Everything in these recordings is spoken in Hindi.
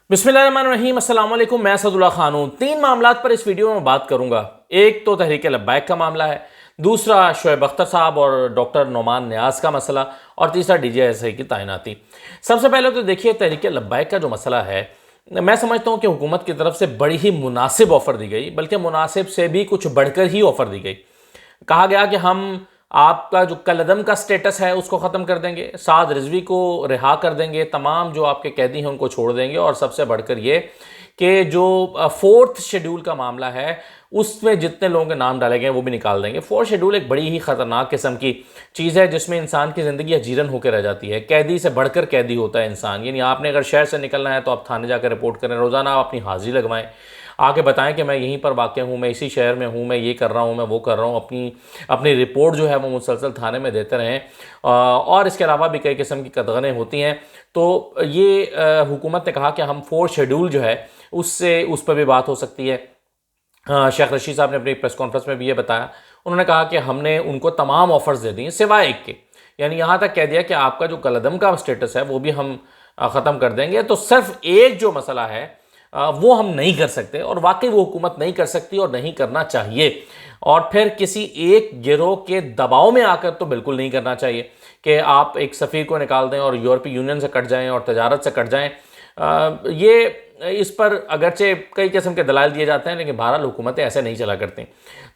बिस्मिल्लाहिर्रहमानिर्रहीम, अस्सलाम वालेकुम। मैं असदुल्ला खान हूँ। तीन मामलात पर इस वीडियो में बात करूंगा। एक तो तहरीक लब्बैक का मामला है, दूसरा शोएब अख्तर साहब और डॉक्टर नोमान न्याज का मसला, और तीसरा DGSI की तैनाती। सबसे पहले तो देखिए, तहरीक लब्बैक का जो मसला है, मैं समझता हूँ कि हुकूमत की तरफ से बड़ी ही मुनासिब ऑफ़र दी गई, बल्कि मुनासिब से भी कुछ बढ़कर ही ऑफ़र दी गई। कहा गया कि हम आपका जो कलअदम का स्टेटस है उसको ख़त्म कर देंगे, साद रिजवी को रिहा कर देंगे, तमाम जो आपके कैदी हैं उनको छोड़ देंगे, और सबसे बढ़कर ये कि जो फोर्थ शेड्यूल का मामला है उसमें जितने लोगों के नाम डाले गए वो भी निकाल देंगे। फोर्थ शेड्यूल एक बड़ी ही ख़तरनाक किस्म की चीज़ है जिसमें इंसान की ज़िंदगी अजीरन होकर रह जाती है। कैदी से बढ़कर कैदी होता है इंसान। यानी आपने अगर शहर से निकलना है तो आप थाने जाकर रिपोर्ट करें, रोज़ाना आप अपनी हाजिरी लगवाएं, आके बताएं कि मैं यहीं पर वाक़ हूँ, मैं इसी शहर में हूँ, मैं ये कर रहा हूँ, मैं वो कर रहा हूँ। अपनी अपनी रिपोर्ट जो है वो मुसलसल थाने में देते रहें। और इसके अलावा भी कई किस्म की कदगनें होती हैं। तो ये हुकूमत ने कहा कि हम फोर्थ शेड्यूल जो है उससे उस पर भी बात हो सकती है। शेख रशीद साहब ने अपनी प्रेस कॉन्फ्रेंस में भी ये बताया। उन्होंने कहा कि हमने उनको तमाम ऑफ़र्स दे दिए सिवाय एक के। यानी यहाँ तक कह दिया कि आपका जो कलअदम का स्टेटस है वो भी हम ख़त्म कर देंगे। तो सिर्फ एक जो मसला है वो हम नहीं कर सकते, और वाकई वो हुकूमत नहीं कर सकती और नहीं करना चाहिए। और फिर किसी एक गिरोह के दबाव में आकर तो बिल्कुल नहीं करना चाहिए कि आप एक सफ़ीर को निकाल दें और यूरोपीय यूनियन से कट जाएं और तजारत से कट जाएं। ये इस पर अगरचे कई किस्म के दलाल दिए जाते हैं, लेकिन बहरहाल हुकूमतें ऐसे नहीं चला करती।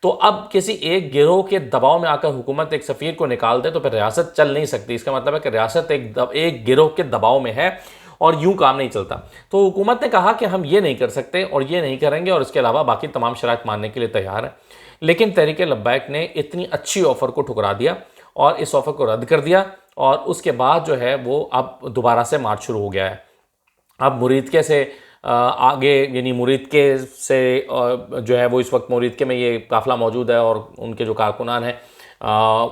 तो अब किसी एक गिरोह के दबाव में आकर हुकूमत एक सफ़ीर को निकाल दे तो फिर रियासत चल नहीं सकती। इसका मतलब है कि रियासत एक गिरोह के दबाव में है और यूं काम नहीं चलता। तो हुकूमत ने कहा कि हम ये नहीं कर सकते और ये नहीं करेंगे, और इसके अलावा बाकी तमाम शराइत मानने के लिए तैयार है। लेकिन तहरीक लब्बैक ने इतनी अच्छी ऑफ़र को ठुकरा दिया और इस ऑफ़र को रद्द कर दिया, और उसके बाद जो है वो अब दोबारा से मार्च शुरू हो गया है। अब मुरीदके से आगे, यानी मुरीदके से जो है वो इस वक्त मुरीदके में ये काफ़िला मौजूद है, और उनके जो कारकुनान हैं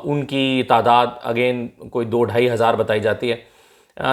उनकी तादाद अगेन कोई 2-2.5 हज़ार बताई जाती है।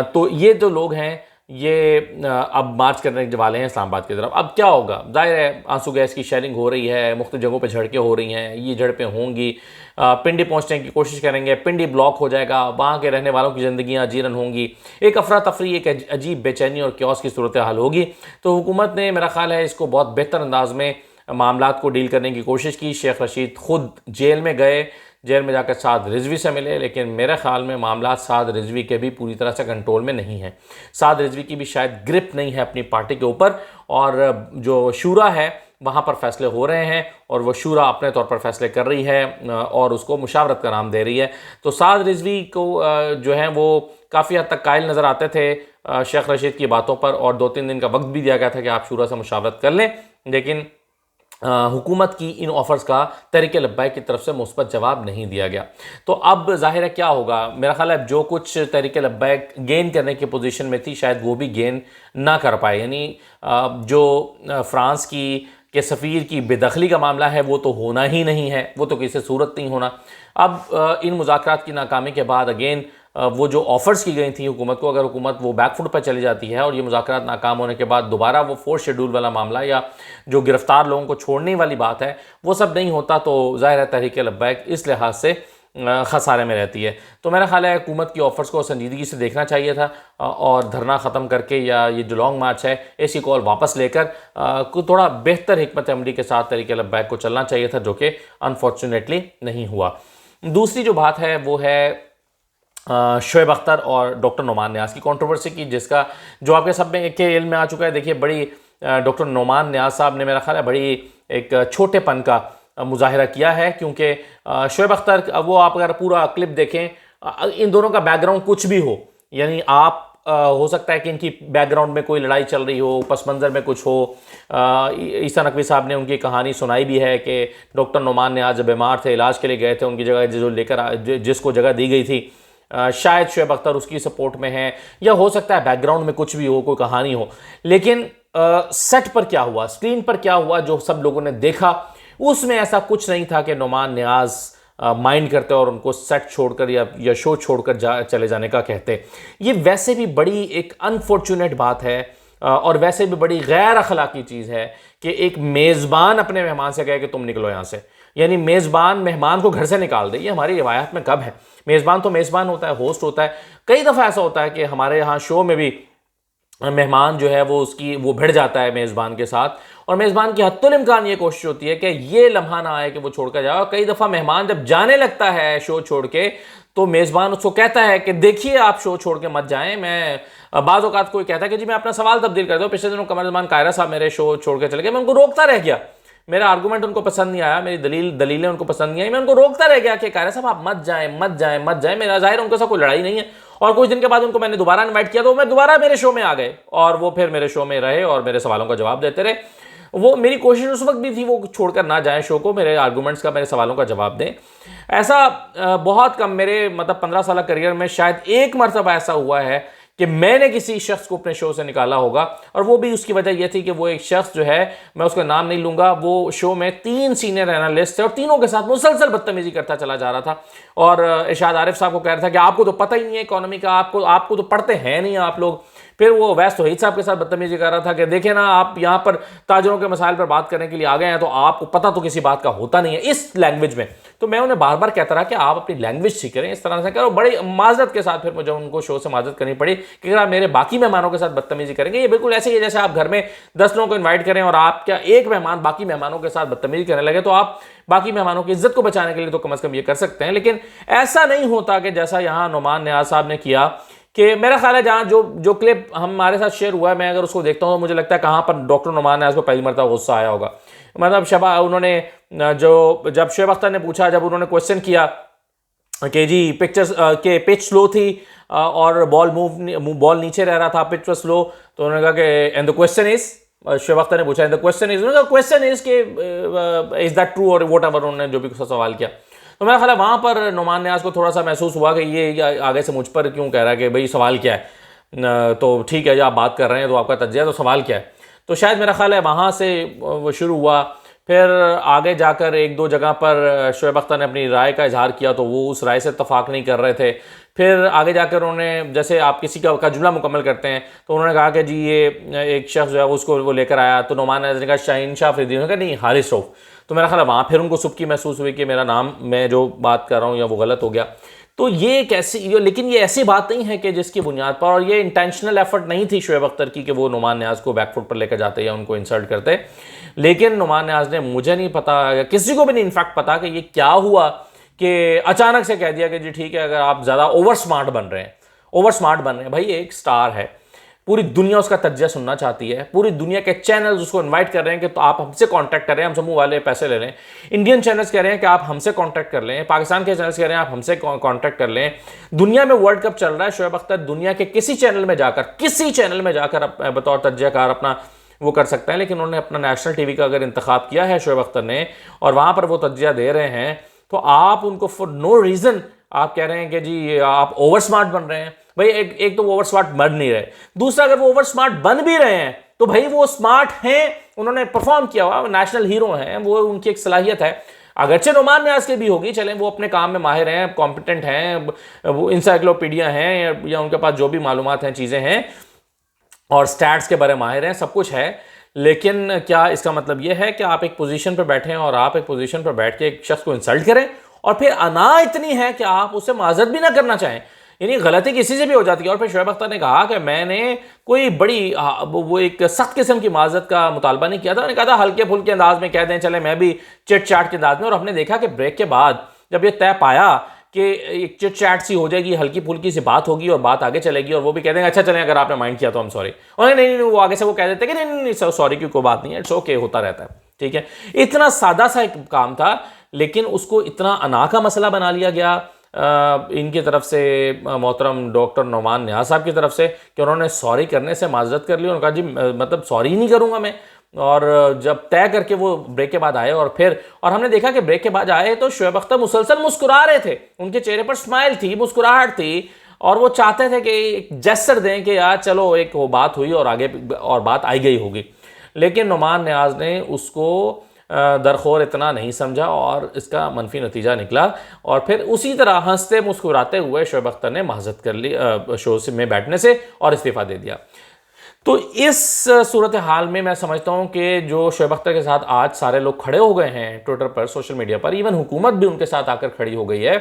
तो ये जो लोग हैं ये अब मार्च करने वाले हैं इस्लामाबाद की तरफ। अब क्या होगा? ज़ाहिर है आंसू गैस की शेयरिंग हो रही है, मुख्तलिफ जगहों पे झड़पें हो रही हैं, ये झड़पें होंगी। पिंडी पहुंचने की कोशिश करेंगे, पिंडी ब्लॉक हो जाएगा, वहाँ के रहने वालों की ज़िंदगियाँ अजीरन होंगी, एक अफरा तफरी, एक अजीब बेचैनी और क्योस की सूरत हाल होगी। तो हुकूमत ने मेरा ख्याल है इसको बहुत बेहतर अंदाज में मामलात को डील करने की कोशिश की। शेख रशीद ख़ुद जेल में गए, जेल में जाकर साद रिजवी से मिले, लेकिन मेरे ख्याल में मामला साद रिजवी के भी पूरी तरह से कंट्रोल में नहीं है। साद रिजवी की भी शायद ग्रिप नहीं है अपनी पार्टी के ऊपर, और जो शूरा है वहाँ पर फैसले हो रहे हैं, और वो शूरा अपने तौर पर फैसले कर रही है और उसको मुशावरत का नाम दे रही है। तो साद रिजवी को जो है वो काफ़ी हद तक कायल नज़र आते थे शेख रशीद की बातों पर, और 2-3 दिन का वक्त भी दिया गया था कि आप शूरा से मुशावरत कर लें। लेकिन हुकूमत की इन ऑफ़र्स का तहरीक लब्बैक की तरफ से मुस्बत जवाब नहीं दिया गया। तो अब ज़ाहिर है क्या होगा? मेरा ख्याल है जो कुछ तहरीक लब्बैक गेन करने की पोजीशन में थी शायद वो भी गेन ना कर पाए। यानी जो फ्रांस की के सफ़ीर की बेदखली का मामला है वो तो होना ही नहीं है, वो तो किसी सूरत नहीं होना। अब इन मुज़ाकरात की नाकामी के बाद अगेन वो जो ऑफ़र्स की गई थी हुकूमत को, अगर हुकूमत वो बैकफुट पर चली जाती है और ये मुज़ाकरात नाकाम होने के बाद दोबारा वो फोर्थ शेड्यूल वाला मामला या जो गिरफ़्तार लोगों को छोड़ने वाली बात है वो सब नहीं होता, तो ज़ाहिर है तहरीक लब्बैक इस लिहाज से खसारे में रहती है। तो मेरा ख्याल है हुकूमत की ऑफ़र्स को संजीदगी से देखना चाहिए था, और धरना ख़त्म करके या ये जो लॉन्ग मार्च है ऐसी कॉल वापस लेकर थोड़ा बेहतर हिकमत अमली के साथ तहरीक लब्बैक को चलना चाहिए था, जो कि अनफॉर्चुनेटली नहीं हुआ। दूसरी जो बात है वो है शोएब अख्तर और डॉक्टर नोमान न्याज की कंट्रोवर्सी की, जिसका जो आपके सब में के इल्म में आ चुका है। देखिए, बड़ी डॉक्टर नोमान न्याज साहब ने मेरा ख्याल है बड़ी एक छोटेपन का मुजाहिरा किया है, क्योंकि शोएब अख्तर वो आप अगर पूरा क्लिप देखें, इन दोनों का बैकग्राउंड कुछ भी हो, यानी आप हो सकता है कि इनकी बैकग्राउंड में कोई लड़ाई चल रही हो, पस मंज़र में कुछ हो। ईसा नकवी साहब ने उनकी कहानी सुनाई भी है कि डॉक्टर नोमान न्याज जब बीमार थे, इलाज के लिए गए थे, उनकी जगह जो लेकर जिसको जगह दी गई थी शायद शोएब अख्तर उसकी सपोर्ट में है, या हो सकता है बैकग्राउंड में कुछ भी हो, कोई कहानी हो। लेकिन सेट पर क्या हुआ, स्क्रीन पर क्या हुआ, जो सब लोगों ने देखा उसमें ऐसा कुछ नहीं था कि नोमान न्याज माइंड करते और उनको सेट छोड़कर या शो छोड़कर चले जाने का कहते। ये वैसे भी बड़ी एक अनफॉर्चुनेट बात है, और वैसे भी बड़ी गैर अखलाकी चीज़ है कि एक मेज़बान अपने मेहमान से कहे कि तुम निकलो यहाँ से। यानी मेज़बान मेहमान को घर से निकाल दे, ये हमारी रिवायत में कब है? मेज़बान तो मेज़बान होता है, होस्ट होता है। कई दफ़ा ऐसा होता है कि हमारे यहाँ शो में भी मेहमान जो है वो भिड़ जाता है मेज़बान के साथ, और मेज़बान की हत्तुल इम्कान ये कोशिश होती है कि ये लम्हा ना आए कि वो छोड़कर जाए। और कई दफ़ा मेहमान जब जाने लगता है शो छोड़ के, तो मेज़बान उसको कहता है कि देखिए आप शो छोड़ के मत जाएं। मैं बाज़ औक़ात कोई कहता है कि जी मैं अपना सवाल तब्दील कर दूँ, पिछले दिनों कमरज़मान कायरा साहब मेरे शो छोड़ के चले गए, मैं उनको रोकता रह गया, मेरा आर्गूमेंट उनको पसंद नहीं आया, मेरी दलीलें उनको पसंद नहीं आई, मैं उनको रोकता रह गया कि कायरा साहब आप मत जाएं मत जाएं मत जाएं। मेरा ज़ाहिर उनके साथ कोई लड़ाई नहीं है। और कुछ दिन के बाद उनको मैंने दोबारा इन्वाइट किया, तो मैं दोबारा मेरे शो में आ गए और वो फिर मेरे शो में रहे और मेरे सवालों का जवाब देते रहे। वो मेरी कोशिश उस वक्त भी थी वो छोड़कर ना जाएं शो को, मेरे आर्गूमेंट्स का, मेरे सवालों का जवाब दें। ऐसा बहुत कम, मेरे मतलब 15 साल करियर में शायद एक मरतबा ऐसा हुआ है कि मैंने किसी शख्स को अपने शो से निकाला होगा, और वो भी उसकी वजह यह थी कि वो एक शख्स जो है, मैं उसका नाम नहीं लूंगा, वो शो में 3 सीनियर एनालिस्ट थे और तीनों के साथ मुसलसल बदतमीजी करता चला जा रहा था। और इरशाद आरिफ साहब को कह रहा था कि आपको तो पता ही नहीं है इकोनॉमी का, आपको तो पढ़ते हैं नहीं आप लोग। फिर वो वैस तौहीद साहब के साथ बदतमीजी कर रहा था कि देखे ना, आप यहाँ पर ताजरों के मसाइल पर बात करने के लिए आ गए हैं, तो आपको पता तो किसी बात का होता नहीं है इस लैंग्वेज में। तो मैं उन्हें बार बार कहता रहा कि आप अपनी लैंग्वेज सीख रहे हैं, इस तरह से करो। बड़ी माजरत के साथ फिर मुझे उनको शो से माजरत करनी पड़ी कि अगर आप मेरे बाकी मेहमानों के साथ बदतमीजी करेंगे, ये बिल्कुल ऐसे ही है जैसे आप घर में 10 लोगों को इन्वाइट करें और आप क्या एक मेहमान बाकी मेहमानों के साथ बदतमीजी करने लगे, तो आप बाकी मेहमानों की इज्जत को बचाने के लिए तो कम अज कम ये कर सकते हैं। लेकिन ऐसा नहीं होता कि जैसा यहाँ नुमान नियाज़ साहब ने किया, कि मेरा ख्याल है जहाँ जो क्लिप हमारे साथ शेयर हुआ है, मैं अगर उसको देखता हूँ तो मुझे लगता है कहाँ पर डॉक्टर नुमान नियाज़ को पहली मरतबा गुस्सा आया होगा। मतलब उन्होंने जब शोएब अख्तर ने पूछा, जब उन्होंने क्वेश्चन किया कि जी पिक्चर्स के पिच स्लो थी और बॉल नीचे रह रहा था, पिच was स्लो, तो उन्होंने कहा कि and the question is, Shoaib Akhtar ने पूछा एंड द क्वेश्चन इज कि इज दैट ट्रू और वॉट एवर, उन्होंने जो भी सवाल किया। तो मेरा ख्याल है वहाँ पर नुमान नियाज़ को थोड़ा सा महसूस हुआ कि ये आगे से मुझ पर क्यों कह रहा है कि भाई सवाल क्या है, तो ठीक है जी आप बात कर रहे हैं तो आपका तज्जिया, तो सवाल क्या है। तो शायद मेरा ख्याल है वहाँ से वो शुरू हुआ। फिर आगे जाकर एक दो जगह पर शोएब अख्तर ने अपनी राय का इजहार किया, तो वो उस राय से इत्तफाक नहीं कर रहे थे। फिर आगे जाकर उन्होंने, जैसे आप किसी का जुमला मुकम्मल करते हैं, तो उन्होंने कहा कि जी ये एक शख्स जो है उसको वो लेकर आया, तो नुमान नियाज़ ने कहा शाहीन शाह अफरीदी ने कहा नहीं हारिस रऊफ। तो मेरा ख्याल है वहाँ फिर उनको सुबकी महसूस हुई कि मेरा नाम, मैं जो बात कर रहा हूँ या वो गलत हो गया। तो ये कैसी, लेकिन ये ऐसी बात नहीं है कि जिसकी बुनियाद पर, और ये इंटेंशनल एफर्ट नहीं थी शोएब अख्तर की कि वो नुमान नियाज़ को बैकफुट पर लेकर जाते या उनको इंसल्ट करते। लेकिन नुमान नियाज़ ने, मुझे नहीं पता या किसी को भी नहीं इनफैक्ट पता कि ये क्या हुआ कि अचानक से कह दिया कि जी ठीक है, अगर आप ज़्यादा ओवर स्मार्ट बन रहे हैं, भाई एक स्टार है, पूरी दुनिया उसका तज्जिया सुनना चाहती है, पूरी दुनिया के चैनल्स उसको इनवाइट कर रहे हैं कि तो आप हमसे कांटेक्ट करें, हम समूह वाले पैसे ले लें। इंडियन चैनल्स कह रहे हैं कि आप हमसे कांटेक्ट कर लें, पाकिस्तान के चैनल्स कह रहे हैं आप हमसे कांटेक्ट कर लें। दुनिया में वर्ल्ड कप चल रहा है, शोएब अख्तर दुनिया के किसी चैनल में जाकर बतौर तज्जियाकार अपना वो कर सकते हैं। लेकिन उन्होंने अपना नेशनल टीवी का अगर इंतखाब किया है शोएब अख्तर ने, और वहाँ पर वो तज्जिया दे रहे हैं, तो आप उनको फॉर नो रीज़न आप कह रहे हैं कि जी आप ओवर स्मार्ट बन रहे हैं। भाई एक तो वो ओवर स्मार्ट बन नहीं रहे, दूसरा अगर वो ओवर स्मार्ट बन भी रहे हैं तो भाई वो स्मार्ट हैं, उन्होंने परफॉर्म किया हुआ, नेशनल हीरो हैं, वो उनकी एक सलाहियत है। अगरचे नुमान नियाज़ के भी होगी, चलें वो अपने काम में माहिर हैं, कॉम्पिटेंट हैं, वो इंसाइक्लोपीडिया हैं या उनके पास जो भी मालूमात हैं, चीज़ें हैं, और स्टैट्स के बारे में माहिर हैं, सब कुछ है। लेकिन क्या इसका मतलब ये है कि आप एक पोजीशन पर बैठे हैं और आप एक पोजीशन पर बैठ के एक शख्स को इंसल्ट करें, और फिर अना इतनी है कि आप उससे माजरत भी ना करना चाहें? यानी गलती किसी से भी हो जाती है। और फिर शोएब अख्तर ने कहा कि मैंने कोई बड़ी वो एक सख्त किस्म की माजरत का मुतालबा नहीं किया था, मैंने कहा था हल्के फुल्के अंदाज में कह दें, चले मैं भी चिट चाट के अंदाज में। और हमने देखा कि ब्रेक के बाद जब ये तय पाया कि एक चिट चैट सी हो जाएगी, हल्की फुल्की सी बात होगी और बात आगे चलेगी, और वो भी कह देंगे अच्छा चलें अगर आपने माइंड किया तो हम सॉरी, और नहीं, वो आगे से वो कह देते कि नहीं सॉरी की कोई बात नहीं है, इट्स ओके, होता रहता है, ठीक है। इतना सादा सा एक काम था, लेकिन उसको इतना अना का मसला बना लिया गया इनकी तरफ से, मोहतरम डॉक्टर नुमान नियाज़ साहब की तरफ से, कि उन्होंने सॉरी करने से माजरत कर ली। उन्होंने कहा जी मतलब सॉरी ही नहीं करूँगा मैं। और जब तय करके वो ब्रेक के बाद आए, और हमने देखा कि ब्रेक के बाद आए तो शोएब अख्तर मुसलसल मुस्कुरा रहे थे, उनके चेहरे पर स्माइल थी, मुस्कुराहट थी, और वो चाहते थे कि एक जेस्चर दें कि यार चलो एक वो बात हुई और आगे और बात आई गई होगी। लेकिन नुमान नियाज़ ने उसको दरखोर इतना नहीं समझा और इसका मनफी नतीजा निकला। और फिर उसी तरह हंसते मुस्कुराते हुए शोएब अख्तर ने माजरत कर ली शो में बैठने से और इस्तीफ़ा दे दिया। तो इस सूरत हाल में मैं समझता हूँ कि जो शोएब अख्तर के साथ आज सारे लोग खड़े हो गए हैं ट्विटर पर, सोशल मीडिया पर, इवन हुकूमत भी उनके साथ आकर खड़ी हो गई है,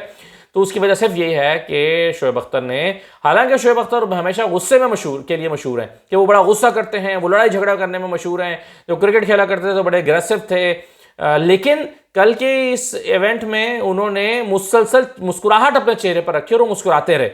तो उसकी वजह सिर्फ यही है कि शोएब अख्तर ने, हालांकि शोएब अख्तर हमेशा गुस्से में मशहूर हैं कि वो बड़ा गुस्सा करते हैं, वो लड़ाई झगड़ा करने में मशहूर हैं, जो क्रिकेट खेला करते थे तो बड़े अग्रेसिव थे, लेकिन कल के इस इवेंट में उन्होंने मुसलसल मुस्कुराहट अपने चेहरे पर रखी और वो मुस्कुराते रहे।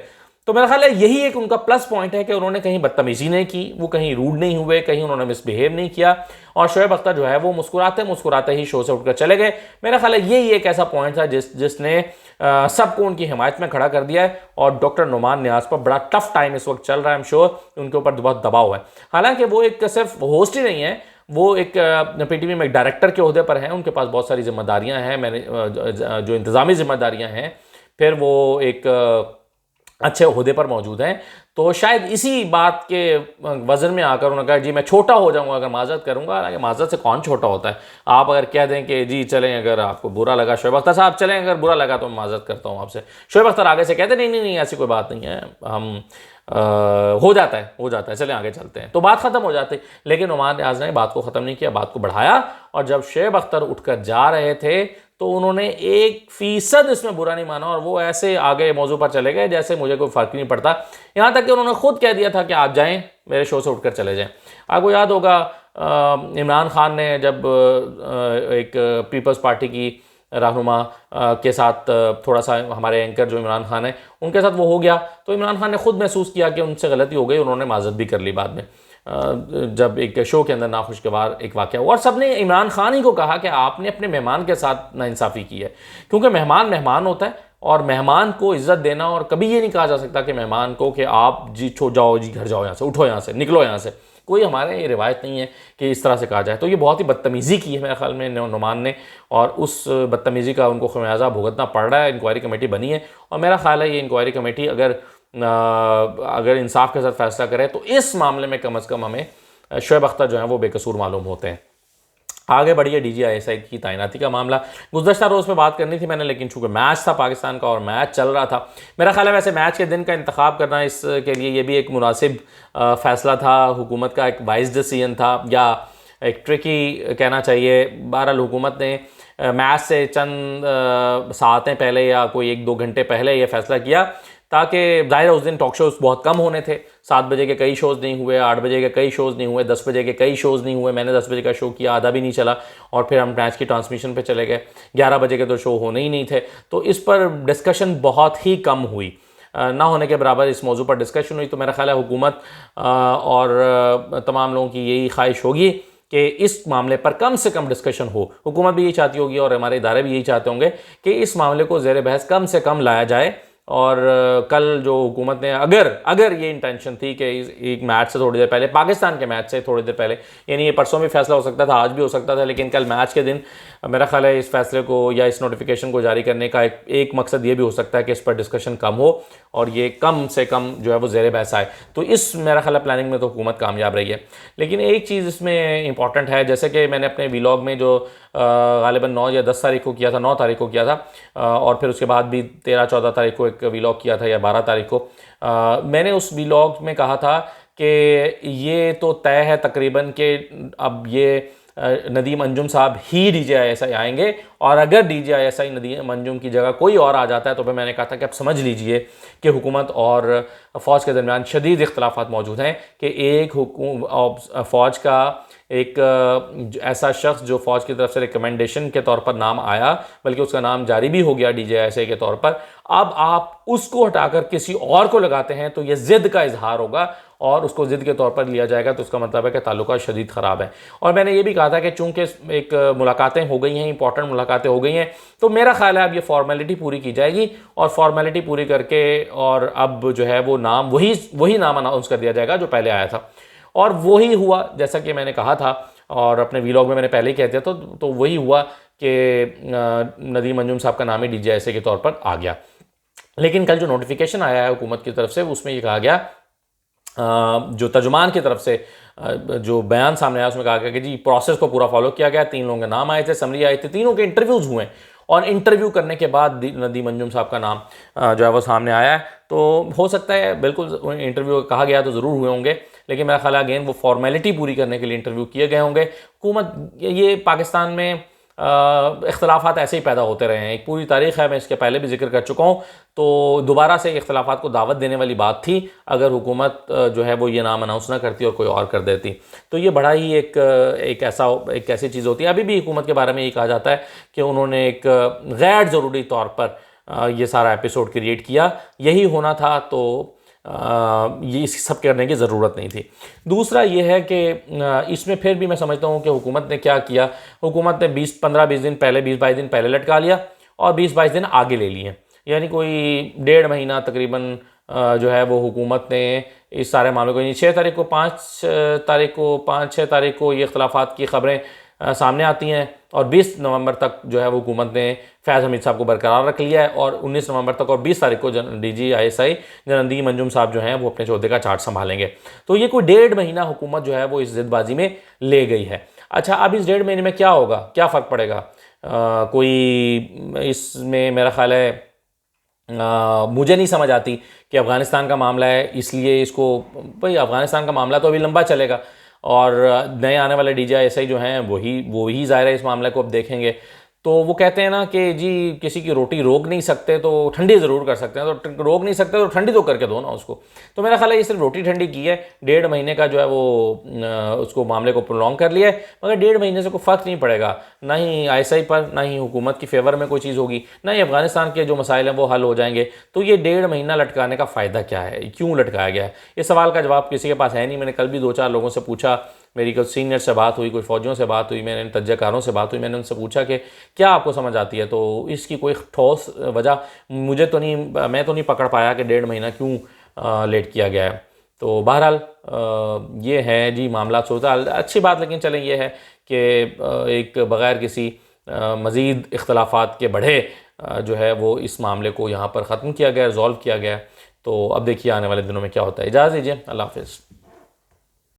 तो मेरा ख्याल है यही एक उनका प्लस पॉइंट है कि उन्होंने कहीं बदतमीजी नहीं की, वो कहीं रूड नहीं हुए, कहीं उन्होंने मिसबिहेव नहीं किया, और शोएब अख्तर जो है वो मुस्कुराते मुस्कुराते ही शो से उठकर चले गए। मेरा ख्याल है यही एक ऐसा पॉइंट था जिसने सबको उनकी हिमायत में खड़ा कर दिया है। और डॉक्टर नुमान नियाज़ पर बड़ा टफ टाइम इस वक्त चल रहा है, आई एम श्योर उनके ऊपर बहुत दबाव है। हालांकि वो एक सिर्फ होस्ट ही नहीं है, वो एक पीटीवी में एक डायरेक्टर के ओहदे पर हैं, उनके पास बहुत सारी जिम्मेदारियां हैं, मैंने जो इंतज़ामी जिम्मेदारियां हैं, फिर वो एक अच्छे ओहदे पर मौजूद हैं। तो शायद इसी बात के वजन में आकर उन्होंने कहा जी मैं छोटा हो जाऊंगा अगर माजरत करूंगा। हालांकि माजरत से कौन छोटा होता है, आप अगर कह दें कि जी चलें, अगर आपको बुरा लगा शोएब अख्तर साहब चलें, अगर बुरा लगा तो मैं माजरत करता हूं आपसे, शोएब अख्तर आगे से कहते नहीं ऐसी कोई बात नहीं है, हम हो जाता है चलें आगे चलते हैं, तो बात खत्म हो जाती। लेकिन नुमान नियाज़ ने बात को ख़त्म नहीं किया, बात को बढ़ाया, और जब शोएब अख्तर उठकर जा रहे थे तो उन्होंने 1% इसमें बुरा नहीं माना, और वो ऐसे आगे मौजू पर चले गए जैसे मुझे कोई फ़र्क नहीं पड़ता। यहाँ तक कि उन्होंने खुद कह दिया था कि आप जाएं, मेरे शो से उठकर चले जाएं। आपको याद होगा इमरान खान ने जब एक पीपल्स पार्टी की रहनुमा के साथ थोड़ा सा, हमारे एंकर जो इमरान खान है उनके साथ वो हो गया, तो इमरान खान ने खुद महसूस किया कि उनसे गलती हो गई, उन्होंने माजरत भी कर ली बाद में, जब एक शो के अंदर नाखुशगवार एक वाक़या हुआ। और सब ने इमरान खान ही को कहा कि आपने अपने मेहमान के साथ नाइंसाफ़ी की है, क्योंकि मेहमान होता है, और मेहमान को इज़्ज़त देना, और कभी ये नहीं कहा जा सकता कि मेहमान को कि आप जी जाओ जी घर जाओ, यहाँ से उठो, यहाँ से निकलो, यहाँ से, कोई हमारे ये रिवायत नहीं है कि इस तरह से कहा जाए। तो ये बहुत ही बदतमीज़ी की है मेरे ख्याल में नुमान ने, और उस बदतमीज़ी का उनको खमियाजा भुगतना पड़ रहा है। इंक्वायरी कमेटी बनी है, और मेरा ख्याल है ये इंक्वायरी कमेटी अगर इंसाफ के साथ फैसला करे तो इस मामले में कम से कम हमें शोएब अख्तर जो है वो बेकसूर मालूम होते हैं। आगे बढ़िए DGISI की तैनाती का मामला, गुज़श्ता रोज़ पे बात करनी थी मैंने, लेकिन चूंकि मैच था पाकिस्तान का और मैच चल रहा था, मेरा ख्याल है वैसे मैच के दिन का इंतखाब करना इसके लिए ये भी एक मुनासिब फ़ैसला था, हुकूमत का एक वाइज डिसीजन था, या एक ट्रिकी कहना चाहिए। बहरहाल हुकूमत ने मैच से चंद सातें पहले या कोई 1-2 घंटे पहले ये फ़ैसला किया, ताकि ज़ाहिर है उस दिन टॉक शोज़ बहुत कम होने थे, 7 बजे के कई शोज़ नहीं हुए, 8 बजे के कई शोज़ नहीं हुए, 10 बजे के कई शोज़ नहीं हुए। मैंने 10 बजे का शो किया, आधा भी नहीं चला, और फिर हम मैच की ट्रांसमिशन पे चले गए। 11 बजे के तो शो होने ही नहीं थे, तो इस पर डिस्कशन बहुत ही कम हुई, ना होने के बराबर इस मौजू पर डिस्कशन हुई। तो मेरा ख्याल है हुकूमत और तमाम लोगों की यही ख्वाहिश होगी कि इस मामले पर कम से कम डिस्कशन हो। हुकूमत भी यही चाहती होगी और हमारे इदारे भी यही चाहते होंगे कि इस मामले को ज़ेर बहस कम से कम लाया जाए। और कल जो हुकूमत ने अगर ये इंटेंशन थी कि एक मैच से थोड़ी देर पहले, पाकिस्तान के मैच से थोड़ी देर पहले, यानी ये परसों भी फैसला हो सकता था, आज भी हो सकता था, लेकिन कल मैच के दिन मेरा ख्याल है इस फैसले को या इस नोटिफिकेशन को जारी करने का एक मकसद ये भी हो सकता है कि इस पर डिस्कशन कम हो और ये कम से कम जो है वो ज़ेर बहस आए। तो इस मेरा ख्याल है प्लानिंग में तो हुकूमत कामयाब रही है। लेकिन एक चीज़ इसमें इंपॉर्टेंट है, जैसे कि मैंने अपने व्लॉग में जो गालिबन 9 या 10 तारीख को किया था, 9 तारीख को किया था, और फिर उसके बाद भी 13-14 तारीख को एक व्लॉग किया था, या 12 तारीख को, मैंने उस व्लॉग में कहा था कि ये तो तय है तकरीबन कि अब ये नदीम अंजुम साहब ही DGISI आएंगे, और अगर DGISI नदीम अंजुम की जगह कोई और आ जाता है तो फिर मैंने कहा था कि आप समझ लीजिए कि हुकूमत और फ़ौज के दरमियान शदीद इख्तलाफात मौजूद हैं, कि एक फ़ौज का एक ऐसा शख्स जो फ़ौज की तरफ से रिकमेंडेशन के तौर पर नाम आया, बल्कि उसका नाम जारी भी हो गया DGISI के तौर पर, अब आप उसको हटाकर किसी और को लगाते हैं तो यह ज़िद का इजहार होगा और उसको ज़िद के तौर पर लिया जाएगा, तो उसका मतलब है कि ताल्लुकात शदीद ख़राब है। और मैंने ये भी कहा था कि चूँकि एक मुलाकातें हो गई हैं, इंपॉर्टेंट मुलाकातें हो गई हैं, तो मेरा ख्याल है अब ये फॉर्मेलिटी पूरी की जाएगी, और फॉर्मेलिटी पूरी करके और अब जो है वो नाम वही नाम अनाउंस कर दिया जाएगा जो पहले आया था। और वही हुआ जैसा कि मैंने कहा था, और अपने व्लॉग में मैंने पहले ही कह दिया था, तो वही हुआ कि नदीम अंजुम साहब का नाम ही DGISI के तौर पर आ गया। लेकिन कल जो नोटिफिकेशन आया है हुकूमत की तरफ से, उसमें ये कहा गया, जो तर्जुमान की तरफ से जो बयान सामने आया उसमें कहा गया कि जी प्रोसेस को पूरा फॉलो किया गया, 3 लोगों के नाम आए थे, समरी आई थी, तीनों के इंटरव्यूज़ हुए, और इंटरव्यू करने के बाद नदीम अंजुम साहब का नाम जो है वो सामने आया है। तो हो सकता है बिल्कुल इंटरव्यू कहा गया तो ज़रूर हुए होंगे, लेकिन मेरा ख्याल है अगेन वो फॉर्मेलिटी पूरी करने के लिए इंटरव्यू किए गए होंगे। हुकूमत ये पाकिस्तान में इख्तलाफात ऐसे ही पैदा होते रहे हैं। एक पूरी तारीख़ है, मैं इसके पहले भी जिक्र कर चुका हूँ। तो दोबारा से इख्तलाफात को दावत देने वाली बात थी अगर हुकूमत जो है वो ये नाम अनाउंस ना करती और कोई और कर देती। तो ये बड़ा ही एक ऐसी चीज़ होती है। अभी भी हुकूमत के बारे में ये कहा जाता है कि उन्होंने एक गैर ज़रूरी तौर पर ये सारा एपिसोड क्रिएट किया, यही होना था, तो ये इस सब करने की ज़रूरत नहीं थी। दूसरा ये है कि इसमें फिर भी मैं समझता हूँ कि हुकूमत ने क्या किया, हुकूमत ने 20-15-20 दिन पहले, 20-22 दिन पहले लटका लिया और 20-22 दिन आगे ले लिए। यानी कोई 1.5 महीना तकरीबन जो है वो हुकूमत ने इस सारे मामले को, 6 तारीख को 5-6 तारीख को ये इख्तलाफात की ख़बरें सामने आती हैं और 20 नवंबर तक जो है वो हुकूमत ने फैज़ हमीद साहब को बरकरार रख लिया है और 19 नवंबर तक और 20 तारीख को DGISI जनरल मंजूम साहब जो हैं वो अपने चौथे का चार्ज संभालेंगे। तो ये कोई 1.5 महीना हुकूमत जो है वो इस ज़िदबाजी में ले गई है। अच्छा, अब इस 1.5 महीने में क्या होगा, क्या फ़र्क पड़ेगा? कोई इसमें मेरा ख्याल है मुझे नहीं समझ आती कि अफ़गानिस्तान का मामला है इसलिए इसको, भाई अफ़गानिस्तान का मामला तो अभी लंबा चलेगा और नए आने वाले DGISI जो हैं वही ज़ाहिर है इस मामले को अब देखेंगे। तो वो कहते हैं ना कि जी किसी की रोटी रोक नहीं सकते तो ठंडी ज़रूर कर सकते हैं, तो रोक नहीं सकते तो ठंडी तो करके दो ना उसको। तो मेरा ख्याल है ये सिर्फ रोटी ठंडी की है, 1.5 महीने का जो है वो उसको मामले को प्रोलॉन्ग कर लिया है, मगर 1.5 महीने से कोई फ़र्क नहीं पड़ेगा, ना ही ISI पर, ना ही हुकूमत की फेवर में कोई चीज़ होगी, ना ही अफ़गानिस्तान के जो मसाइल हैं वो हल हो जाएंगे। तो ये 1.5 महीना लटकाने का फ़ायदा क्या है, क्यों लटकाया गया है? इस सवाल का जवाब किसी के पास है नहीं। मैंने कल भी 2-4 लोगों से पूछा, मेरी कुछ सीनियर से बात हुई, कोई फ़ौजियों से बात हुई, मैंने तज्ज़कारों से बात हुई, मैंने उनसे पूछा कि क्या आपको समझ आती है, तो इसकी कोई ठोस वजह मुझे तो नहीं, मैं तो नहीं पकड़ पाया कि 1.5 महीना क्यों लेट किया गया है। तो बहरहाल ये है जी मामला सोचा अच्छी बात, लेकिन चलें ये है कि एक बग़ैर किसी मज़ीद इख्तलाफात के बढ़े जो है वो इस मामले को यहाँ पर ख़त्म किया गया, रिज़ॉल्व किया गया। तो अब देखिए आने वाले दिनों में क्या होता है। इजाज़त दीजिए, अल्लाह हाफ़िज़।